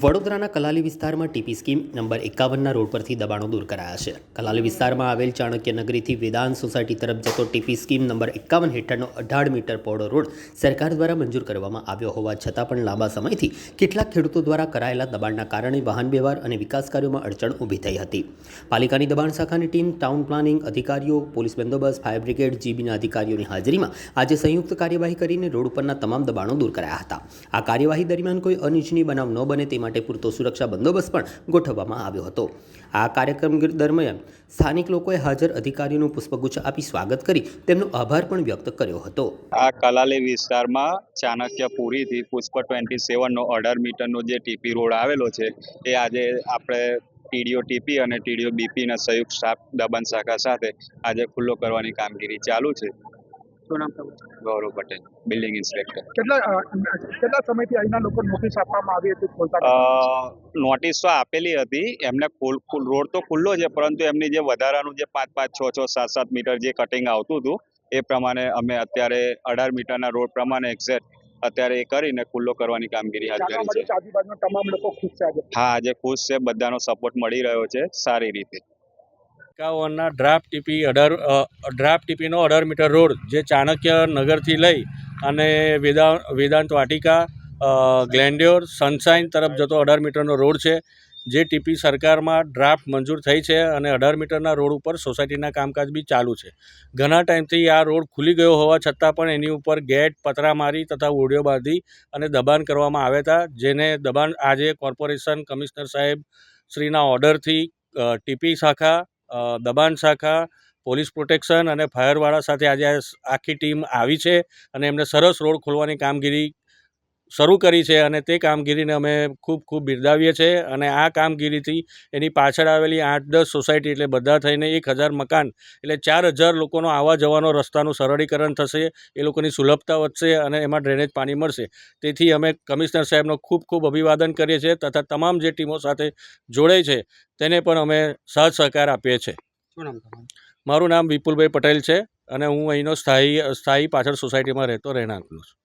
વડોદરાના કલાલી વિસ્તારમાં TP scheme number 51ના road પરથી દબાણો દૂર કરાયા છે. કલાલી વિસ્તારમાં આવેલ ચાણક્ય નગરીથી વેદાંત સોસાયટી તરફ જતો ટીપી સ્કીમ નંબર 51 હેઠળનો 18 મીટર પહોળો રોડ સરકાર દ્વારા મંજૂર કરવામાં આવ્યો હોવા છતાં પણ લાંબા સમયથી કેટલાક ખેડૂતો દ્વારા કરાયેલા દબાણના કારણે વાહન વ્યવહાર અને વિકાસ કાર્યોમાં અડચણ ઊભી થઈ હતી. પાલિકાની દબાણ શાખાની ટીમ, ટાઉન પ્લાનિંગ અધિકારીઓ, પોલીસ બંદોબસ્ત, ફાયર બ્રિગેડ, જીબીના અધિકારીઓની હાજરીમાં આજે સંયુક્ત કાર્યવાહી કરીને રોડ ઉપરના તમામ દબાણો દૂર કરાયા હતા. આ કાર્યવાહી દરમિયાન કોઈ અનિચ્છનીય બનાવ ન બને તે માટે પૂરતો સુરક્ષા બંદોબસ્ત પણ ગોઠવવામાં આવ્યો હતો. આ કાર્યક્રમ દરમિયાન સ્થાનિક લોકોએ હાજર અધિકારીઓનું પુષ્પગુચ્છ આપી સ્વાગત કરી તેમનો આભાર પણ વ્યક્ત કર્યો હતો. આ કલાલી વિસ્તારમાં ચાણક્યપુરીથી પુષ્પ 27નો 18 મીટરનો જે ટીપી રોડ આવેલો છે એ આજે આપણે ટીડીઓ ટીપી અને ટીડીઓ બીપીના સંયુક્ત સ્ટાફ દબાણ શાખા સાથે આજે ખુલ્લો કરવાની કામગીરી ચાલુ છે. ગૌરવ પટેલ, બિલ્ડિંગ ઇન્સ્પેક્ટર. કેટલા સમયથી અહીંના લોકો નોટિસ આપવામાં આવી હતી? નોટિસ તો આપેલી હતી એમને. રોડ તો ખુલ્લો છે, પરંતુ એમની જે વધારાનું જે 5-5, 6-6, 7-7 મીટર જે કટિંગ આવતું હતું એ પ્રમાણે અમે અત્યારે 18 મીટરના રોડ પ્રમાણે એક્ઝેક્ટ અત્યારે એ કરીને ખુલ્લો કરવાની કામગીરી હાથ ધરી છે. આજુબાજુના તમામ લોકો ખુશ છે આજે? હા, આજે ખુશ છે. બધાનો સપોર્ટ મળી રહ્યો છે સારી રીતે. 51ના ડ્રાફ્ટ ટીપીનો 18 મીટર રોડ જે ચાણક્ય નગરથી લઈ અને વેદાંત વાટિકા, ગ્લેન્ડ્યોર, સનશાઇન તરફ જતો 18 મીટરનો રોડ છે. જે ટીપી સરકારમાં ડ્રાફ્ટ મંજૂર થઈ છે અને 18 મીટરના રોડ ઉપર સોસાયટીના કામકાજ બી ચાલુ છે. ઘણા ટાઈમથી આ રોડ ખુલી ગયો હોવા છતાં પણ એની ઉપર ગેટ, પતરા મારી તથા ઓડિયો બાંધી અને દબાણ કરવામાં આવ્યા હતા. જેને દબાણ આજે કોર્પોરેશન કમિશનર સાહેબ શ્રીના ઓર્ડરથી ટીપી શાખા, દબાણ શાખા, પોલીસ પ્રોટેક્શન અને ફાયરવાળા સાથે આજે આખી ટીમ આવી છે અને એમને સરસ રોડ ખોલવાની કામગીરી શરૂ કરી છે અને તે કામગીરીને અમે ખૂબ બિરદાવીએ છીએ. અને આ કામગીરીથી એની પાછળ આવેલી 8-10 સોસાયટી એટલે બધા થઈને 1000 મકાન એટલે 4000 લોકોનો આવવા જવાનો રસ્તાનું સરળીકરણ થશે. એ લોકોની સુલભતા વધશે અને એમાં ડ્રેનેજ પાણી મળશે. તેથી અમે કમિશનર સાહેબનો ખૂબ અભિવાદન કરીએ છીએ તથા તમામ જે ટીમો સાથે જોડાઈ છે તેને પણ અમે સાથ સહકાર આપીએ છીએ. શું નામ તમારું? મારું નામ વિપુલભાઈ પટેલ છે અને હું અહીંનો સ્થાયી પાછળ સોસાયટીમાં રહેતો રહેણાંકનો છું.